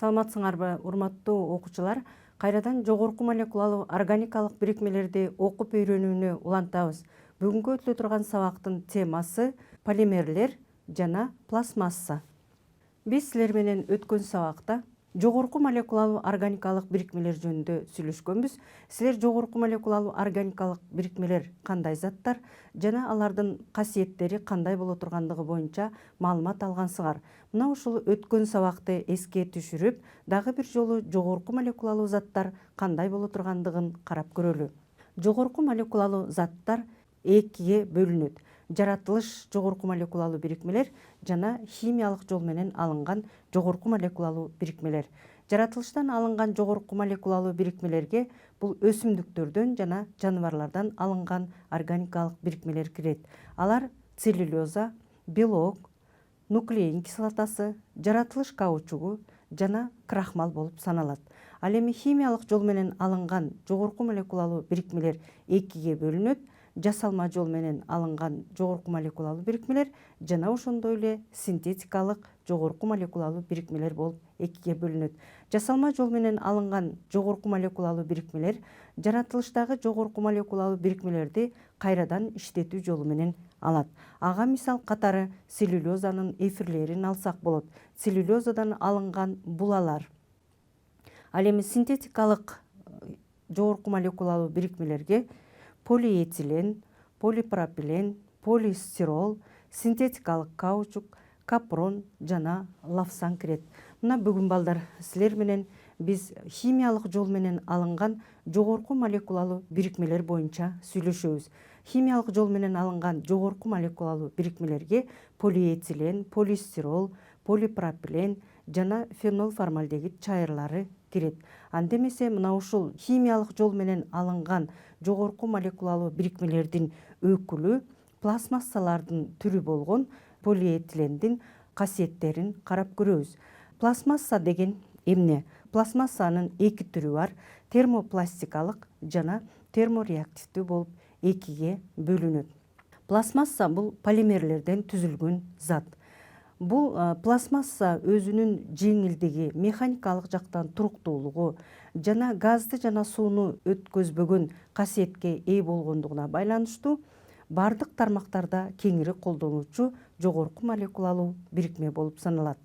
Саламатсыңарбы, урматтуу окуучулар? Кайрадан жогорку молекулалуу органикалык бирикмелерди окуп өйрөнүүнү улантабыз. Бүгүнкү өтүлө турган сабактын темасы полимерлер жана пластмасса. Биз силер менен өткөн сабакта жогорку молекулалуу органикалык бирикмелер жөнүндө сүйлөшкөнбүз. Силер жогорку молекулалуу органикалык бирикмелер кандай заттар жана алардын касиеттери кандай боло тургандыгы боюнча маалымат алгансыңар. Мына ушул өткөн сабакты эске түшүрүп, дагы бир жолу жогорку молекулалуу заттар кандай боло тургандыгын карап көрөлү. Жогорку молекулалуу заттар экиге бөлүнөт. Жаратылыш жогорку молекулалуу бирикмелер жана химиялык жол менен алынган жогорку молекулалуу бирикмелер. Жаратылыштан алынган жогорку молекулалуу бирикмелерге бул өсүмдүктөрдөн жана жаныбарлардан алынган органикалык бирикмелер кирет. Алар целлюлоза, белок, нуклеин кислотасы, жаратылыш каучугу жана крахмал болуп саналат. Ал эми химиялык жол менен алынган жогорку молекулалуу бирикмелер экиге бөлүнөт. Жасалма жол менен алынган жогорку молекулалуу бирикмелер жана ошондой эле синтетикалык жогорку молекулалуу бирикмелер болуп экиге бөлүнөт. Жасалма жол менен алынган жогорку молекулалуу бирикмелер жаратылыштагы жогорку молекулалуу бирикмелерди кайрадан иштетүү жолу менен алат. Ага мисал катары целлюлозанын эфирлерин алсак болот. Целлюлозадан алынган булалар. Ал эми синтетикалык жогорку молекулалуу бирикмелерге полиэтилен, полипропилен, полистирол, синтетикалык каучук, капрон жана лавсан кирет. Мына бүгүн балдар силер менен биз химиялык жол менен алынган жогорку молекулалуу бирикмелер боюнча сүйлөшөбүз. Химиялык жол менен алынган жогорку молекулалуу бирикмелерге полиэтилен, полистирол, полипропилен жана фенолформальдегид чайырлары кирет. Андемесе мына ушул химиялык жол менен алынган жогорку молекулалуу бирикмелердин өкүлү пластмассалардын түрү болгон полиэтилендин касиеттерин карап көрөбүз. Пластмасса деген эмне? Пластмассанын эки түрү бар: термопластикалык жана термореактивдүү болуп экиге бөлүнөт. Пластмасса бул полимерлерден түзүлгөн зат. Бул пластмасса өзүнүн жеңилдиги, механикалык жактан туруктуулугу жана газды жана сууну өткөзбөгөн касиетке ээ болгондугуна байланыштуу бардык тармактарда кеңири колдонулчу жогорку молекулалуу бирикме болуп саналат.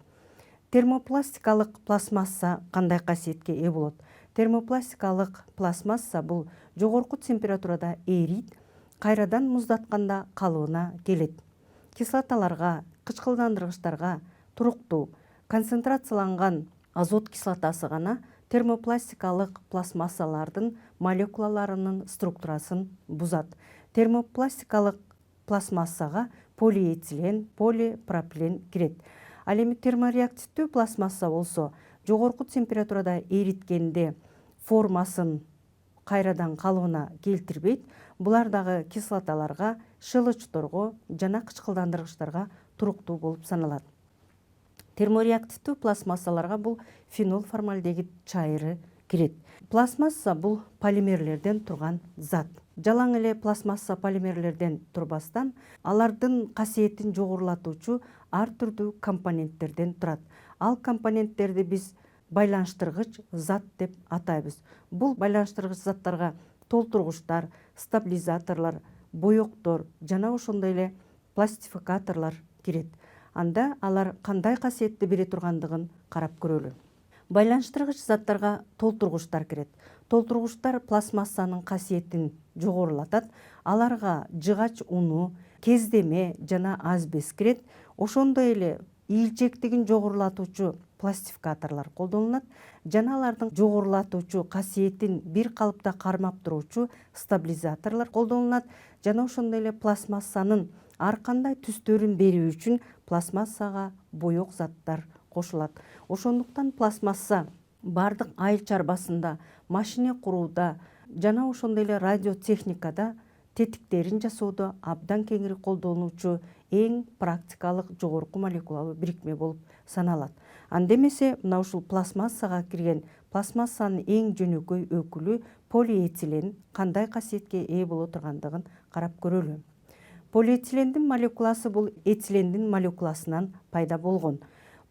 Термопластикалык пластмасса кандай касиетке ээ болот? Термопластикалык пластмасса бул жогорку температурада эрийт, кайрадан муздатканда калыбына келет. Кислоталарга, кычкылдандыргычтарга туруктуу концентрацияланган азот кислотасы гана термопластикалык пластмассалардын молекулаларынын структурасын бузат. Термопластикалык пластмассага полиэтилен, полипропилен кирет. Ал эми термореактивдүү пластмасса болсо жогорку температурада эриткенде формасын кайрадан калыбына келтирбейт. Булар дагы кислоталарга, шылычторго жана кычкылдандыргычтарга туруктуу болуп саналат. Термореактивдүү пластмассаларга бул фенолформальдегид чайыры кирет. Пластмасса бул полимерлерден турган зат. Жалаң эле пластмасса полимерлерден турбастан, алардын касиетин жогорулатуучу ар түрдүү компоненттерден турат. Ал компоненттерди биз байланыштыргыч зат деп атайбыз. Бул байланыштыргыч заттарга толтургучтар, стабилизаторлор, боектор жана ошондой эле пластификаторлор кирет. Анда алар кандай касиетти бере тургандыгын карап көрөлү. Байланыштыргыч заттарга толтургучтар кирет. Толтургучтар пластмассанын касиетин жогорулатат. Аларга жыгач уну, кездеме жана асбест кирет. Ошондой эле ийилчектигин жогорулатуучу пластификаторлор колдонулат жана алардын жогорулатуучу касиетин бир калыпта кармап туруучу стабилизаторлор колдонулат жана ошондой эле пластмассанын ар кандай түстөрүн берүү үчүн пластмассага боек заттар кошулат. Ошондуктан пластмасса бардык айыл чарбасында, машина курууда жана ошондой эле радиотехникада тетиктерин жасоодо абдан кеңири колдонулчу эң практикалык жогорку молекулалуу бирикме болуп саналат. Анда эмесе мына ушул пластмассага кирген пластмассанын эң жөнөкөй өкүлү полиэтилен кандай касиетке ээ боло тургандыгын карап көрөлү. Полиэтилендин молекуласы бул этилендин молекуласынан пайда болгон.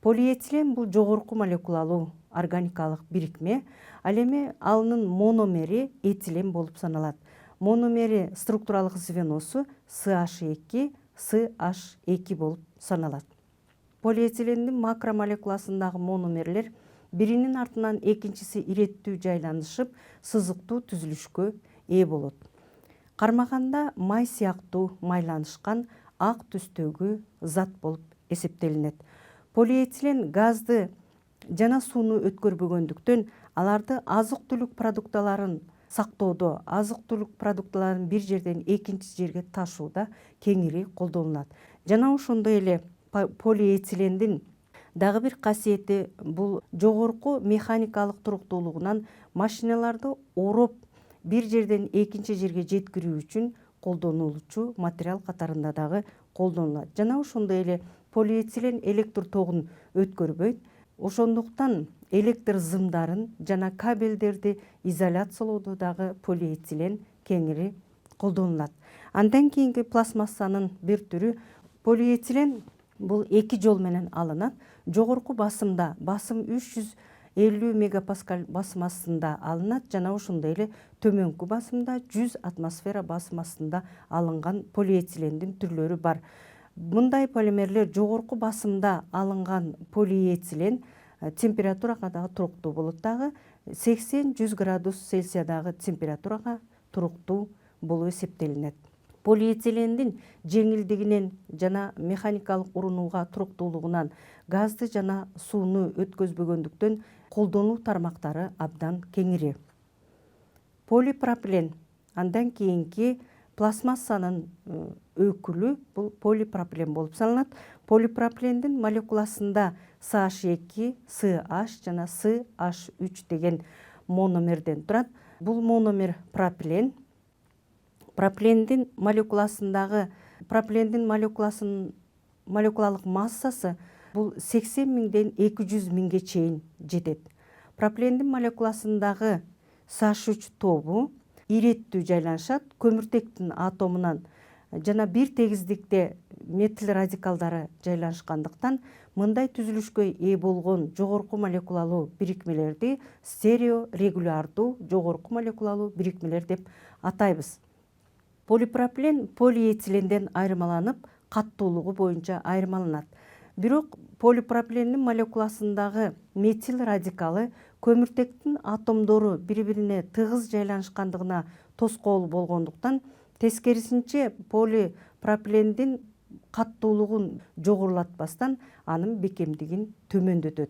Полиэтилен бул жогорку молекулалуу органикалык бирикме, ал эми анын мономери этилен болуп саналат. Мономери структуралык звеносу CH2, CH2 болуп саналат. Полиэтилендин макромолекуласындагы мономерлер биринин артынан экинчиси иреттүү жайланышып, сызыктуу түзүлүшкө ээ болот. Кармаганда май сыяктуу майланышкан ак түстөгү зат болуп эсептелинет. Полиэтилен газды жана сууну өткөрбөгөндүктөн аларды азык-түлүк продукталарын сактоодо, азык-түлүк продукталарын бир жерден экинчи жерге ташууда кеңири колдонулат. Жана ошондой эле полиэтилендин дагы бир касиети бул жогорку механикалык туруктуулугунан машиналарды ороп бир жерден экинчи жерге жеткирүү үчүн колдонулчу материал катарында дагы колдонулат. Жана ошондой эле полиэтилен электр тогун өткөрбөйт. Ошондуктан электр зымдарын жана кабелдерди изоляциялоодо дагы полиэтилен кеңири колдонулат. Андан кийинки пластмассанын бир түрү полиэтилен бул эки жол менен алынат. Жогорку басымда, басым 350 мегапаскаль басым астында алынат, жана ошондой эле төмөнкү басымда 100 атмосфера басым астында алынган полиэтилендин түрлөрү бар. Мындай полимерлер жогорку басымда алынган полиэтилен температурага дагы туруктуу болот дагы 80-100 градус Цельсиядагы температурага туруктуу болуп эсептелинет. Полиэтилендин жеңилдигинен жана механикалык урунууга туруктуулугунан газды жана сууну өткөзбөгөндүктөн колдонуу тармактары абдан кеңири. Полипропилен, андан кийинки пластмассанын өкүлү бул полипропилен болуп саналат. Полипропилендин молекуласында CH2, CH жана CH3 деген мономерден турат. Бул мономер пропилен. Пропилендин молекуласынын молекулалык массасы бул 80 миңден 200 миңге чейин жетет. Пропилендин молекуласындагы CH3 тобу иреттүү жайланышат, көмүртектин атомунан жана бир тегиздикте метил радикалдары жайланышкандыктан мындай түзүлүшкө ээ болгон жогорку молекулалуу бирикмелерди стереорегулярдуу жогорку молекулалуу бирикмелер деп атайбыз. Полипропилен полиэтиленден айырмаланып, каттуулугу боюнча айырмаланат. Бирок полипропилендин молекуласындагы метил радикалы көмүртектин атомдору бири-бирине тыгыз жайланышкандыгына тоскоол болгондуктан, тескерисинче полипропилендин каттуулугун жогорулатпастан анын бекемдигин төмөндөтөт.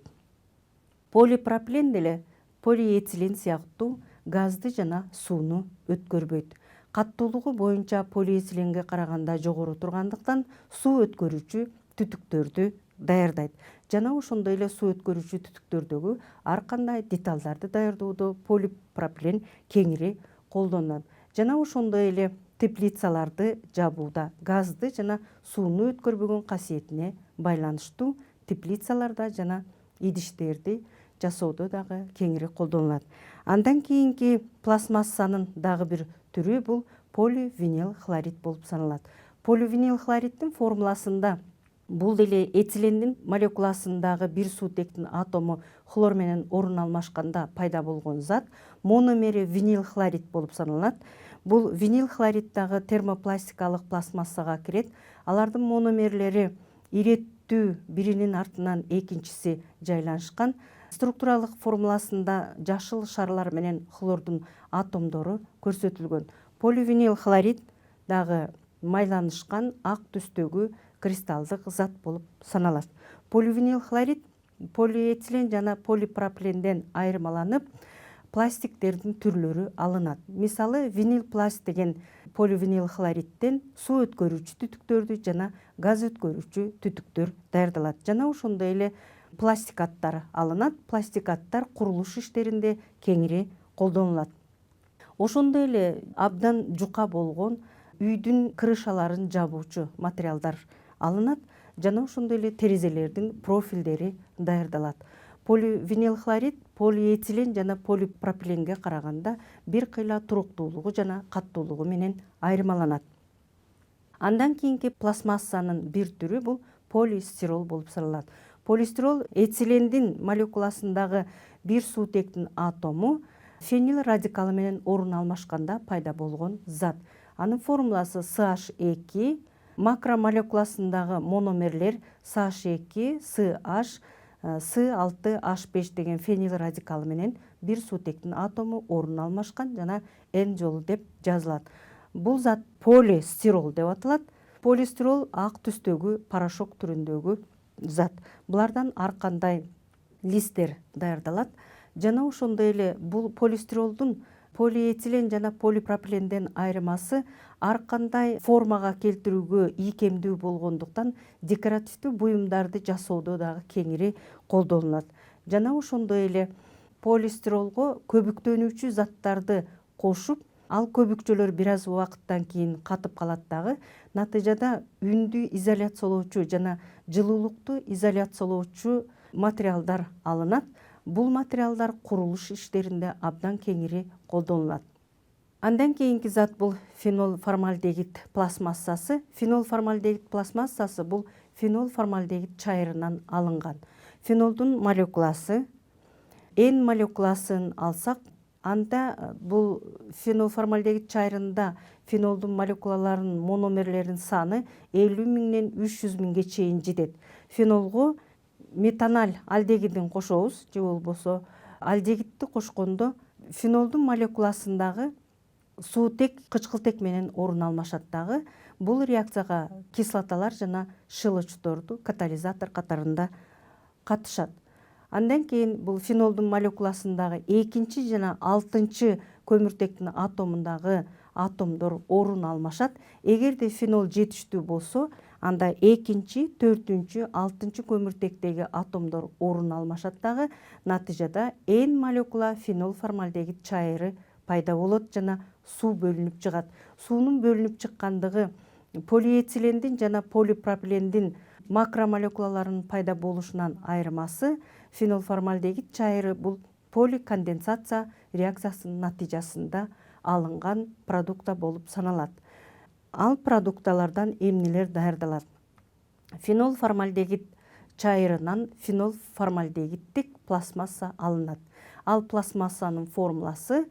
Полипропилен деле полиэтилен сыяктуу газды жана сууну өткөрбөйт. Каттуулугу боюнча полиэтиленге караганда жогору тургандыктан суу өткөрүүчү түтүктөрдү даярдайт. Жана ошондой эле суу өткөрүүчү түтүктөрдөгү ар кандай деталдарды даярдоодо полипропилен кеңири колдонулат. Жана ошондой эле теплицаларды жабууда газды жана сууну өткөрбөгөн касиетине байланыштуу теплицаларда жана идиштерди жасоодо дагы кеңири колдонулат. Андан кийинки пластмассанын дагы бир түрү бул поливинил хлорид болуп саналат. Поливинил хлориддин формуласында бул деле этилендин молекуласындагы бир суутектин атому хлор менен орун алмашканда пайда болгон зат мономери винил хлорид болуп саналат. Бул винил хлорид дагы термопластикалык пластмассага кирет. Алардын мономерлери иреттүү биринин артынан экинчиси жайланышкан. Структуралык формуласында жашыл шарлар менен хлордун атомдору көрсөтүлгөн. Поливинил хлорид дагы майланышкан ак түстөгү кристалдык зат болуп саналат. Поливинил хлорид полиэтилен жана полипропиленден айырмаланып, пластиктердин түрлөрү алынат. Мисалы, винил пласт деген поливинил хлоридден суу өткөрүүчү түтүктөрдү жана газ өткөрүүчү түтүктөр даярдалат. Жана ошондой эле пластикаттар алынат. Пластикаттар курулуш иштеринде кеңири колдонулат. Ошондой эле абдан жука болгон үйдүн крышаларын жабуучу материалдар алынат жана ошондой эле терезелердин профилдери даярдалат. Поливинил хлорид полиэтилен жана полипропиленге караганда бир кыйла туруктуулугу жана каттуулугу менен айырмаланат. Андан кийинки пластмассанын бир түрү бул полистирол болуп саналат. Полистирол этилендин молекуласындагы бир суутектин атому фенил радикалы менен орун алмашканда пайда болгон зат. Анын формуласы CH2, макромолекуласындагы мономерлер CH2, CH, C6H5 деген фенил радикалы менен бир суутектин атому орун алмашкан жана N жолу деп жазылат. Бул зат полистирол деп аталат. Полистирол ак түстөгү порошок түрүндөгү зат. Булардан ар кандай листтер даярдалат. Жана ошондой эле бул полистиролдун полиэтилен жана полипропиленден айырмасы ар кандай формага келтирүүгө ийкемдүү болгондуктан декоративдүү буюмдарды жасоодо дагы кеңири колдонулат. Жана ошондой эле полистиролго көбүктөнүүчү заттарды кошуп, ал көбүкчөлөр бир аз убакыттан кийин катып калат дагы. Натыйжада үндү изоляциялоочу жана жылуулукту изоляциялоочу материалдар алынат. Бул материалдар курулуш иштеринде абдан кеңири колдонулат. Андан кийинки зат бул фенол формальдегид пластмассасы. Фенол формальдегид пластмассасы бул фенол формальдегид чайырынан алынган. Фенолдун молекуласы N молекуласын алсак, анда бул фенол формальдегид чайырында фенолдун молекулаларынын мономерлеринин саны 50 миңден 300 миңге чейин жетет. Фенолго метаналь алдегидин кошобуз, же болбосо алдегидти кошкондо фенолдун молекуласындагы суутек кычкылтек менен орун алмашат дагы. Бул реакцияга кислоталар жана шылычторду катализатор катарында катышат. Андан кийин бул фенолдун молекуласындагы 2 жана 6 көмүртектин атомундагы атомдор орун алмашат. Эгерде фенол жетиштүү болсо, анда 2, 4, 6 көмүртектеги атомдор орун алмашат дагы. Натыйжада N молекула фенол формальдегид чайыры пайда болот жана суу бөлүнүп чыгат. Суунун бөлүнүп чыккандыгы полиэтилендин жана полипропилендин макромолекулаларынын пайда болушунан айырмасы, фенол формальдегид чайыры бул поликонденсация реакциясынын натыйжасында алынган продукта болуп саналат. Ал продукталардан эмнелер даярдалат? Фенол формальдегид чайырынан фенол формальдегиддик пластмасса алынат. Ал пластмассанын формуласы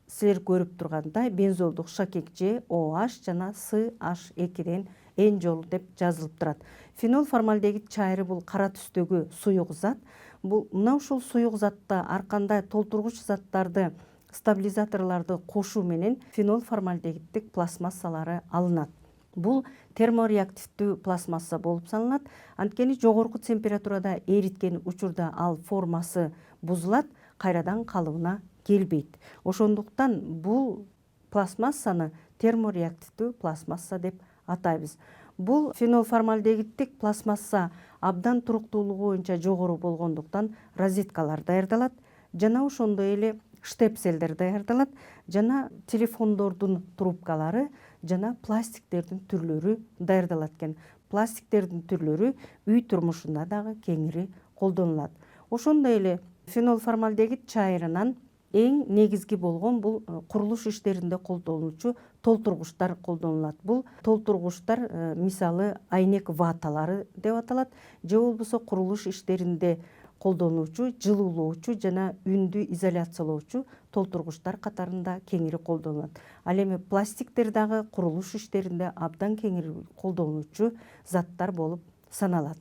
силер көрүп тургандай бензолдук шакек Ж, OH жана CH2ден N жолу деп жазылып турат. Фенол формальдегид чайыры бул кара түстөгү суюк зат. Бул мына ушул суюк затта ар кандай толтургуч заттарды, стабилизаторлорду кошуу менен фенол формальдегиддик пластмассалары алынат. Бул термореактивдүү пластмасса болуп саналат. Анткени жогорку температурада эриткен учурда ал формасы бузулат, кайрадан калыбына келбейт. Ошондуктан бул пластмассаны термореактивдүү пластмасса деп атайбыз. Бул фенол формальдегиддик пластмасса абдан туруктуулугу боюнча жогору болгондуктан розеткалар даярдалат, жана ошондой эле штепселдер даярдалат, жана телефондордун трубкалары жана пластиктердин түрлөрү даярдалат экен. Пластиктердин түрлөрү үй турмушунда дагы кеңири колдонулат. Ошондой эле фенол формальдегид чайырынан эң негизги болгон бул курулуш иштеринде колдонулчу толтургучтар колдонулат. Бул толтургучтар мисалы айнек ваталары деп аталат, же болбосо курулуш иштеринде колдонуучу, жылуулоочу жана үндү изоляциялоочу толтургучтар катарында кеңири колдонулат. Ал эми пластиктер дагы курулуш иштеринде абдан кеңири колдонулуучу заттар болуп саналат.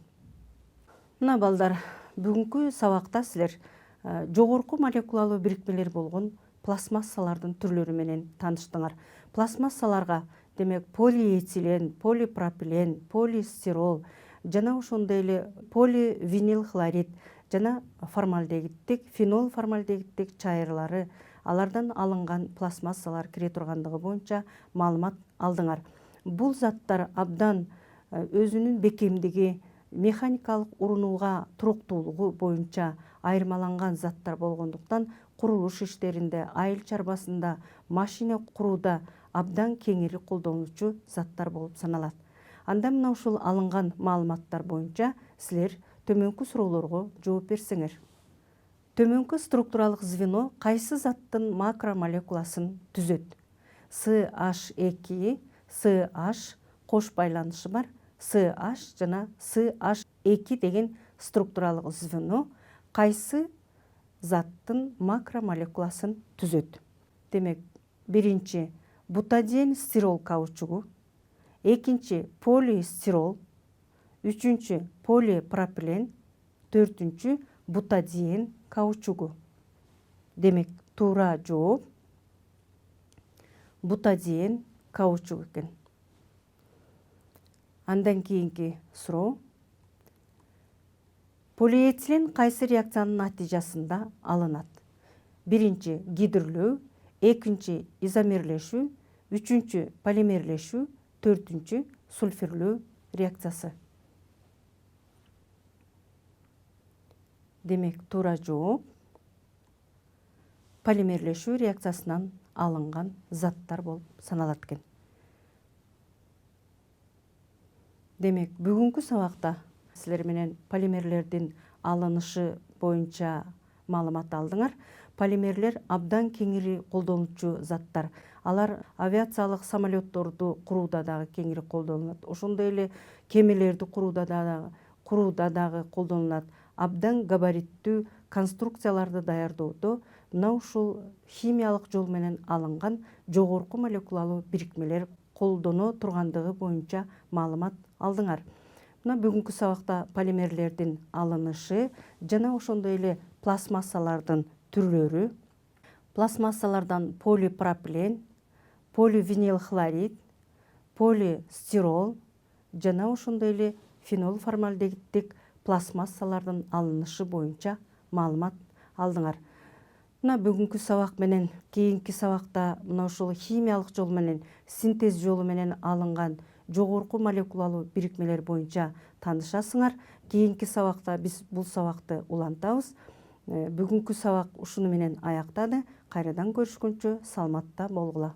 Мына балдар, бүгүнкү сабакта силер жогорку молекулалуу бирикмелер болгон пластмассалардын түрлөрү менен тааныштыңар. Пластмассаларга демек полиэтилен, полипропилен, полистирол жана ошондой эле поливинил хлорид жана формальдегиддик, фенол формальдегиддик чайырлары, алардан алынган пластмассалар кире тургандыгы боюнча маалымат алдыңар. Бул заттар абдан өзүнүн бекемдиги, механикалык урунууга туруктуулугу боюнча айырмаланган заттар болгондуктан курулуш иштеринде, айыл чарбасында, машина курууда абдан кеңири колдонулчу заттар болуп саналат. Анда мына ушул алынган маалыматтар боюнча силер төмөнкү суроолорго жооп берсеңер. Төмөнкү структуралык звено кайсы заттын макромолекуласын түзөт? CH2, CH кош байланышы бар. CH жана CH2 деген структуралык звено кайсы заттын макромолекуласын түзөт? Демек, биринчи бутадиен стирол каучугу, экинчи полистирол, үчүнчү полипропилен, төртүнчү бутадиен каучугу. Демек, туура жооп бутадиен каучук экен. Андан кийинки суроо. Полиэтилен кайсы реакциянын натыйжасында алынат? Биринчи гидрлөө, экинчи изомерлешүү, үчүнчү полимерлешүү, төртүнчү сульфирлөө реакциясы. Демек, туура жооп полимерлешүү реакциясынан алынган заттар болуп саналат экен. Демек, бүгүнкү сабакта силер менен полимерлердин алынышы боюнча маалымат алдыңар. Полимерлер абдан кеңири колдонулчу заттар. Алар авиациялык самолетторду курууда дагы кеңири колдонулат. Ошондой эле кемелерди курууда дагы колдонулат. Абдан габариттүү конструкцияларды даярдоодо мына ушул химиялык жол менен алынган жогорку молекулалуу бирикмелер колдоно тургандыгы боюнча маалымат алдыңар. Мына бүгүнкү сабакта полимерлердин алынышы жана ошондой эле пластмассалардын түрлөрү, пластмассалардан полипропилен, поливинил хлорид, полистирол жана ошондой эле фенол формальдегиддик пластмассалардын алынышы боюнча маалымат алдыңар. Мына бүгүнкү сабак менен кийинки сабакта мына ушул химиялык жол менен, синтез жолу менен алынган жогорку молекулалуу бирикмелер боюнча таанышасыңар. Кийинки сабакта биз бул сабакты улантабыз. Бүгүнкү сабак ушуну менен аяктады. Кайрадан көрүшкөнчө саламатта болгула.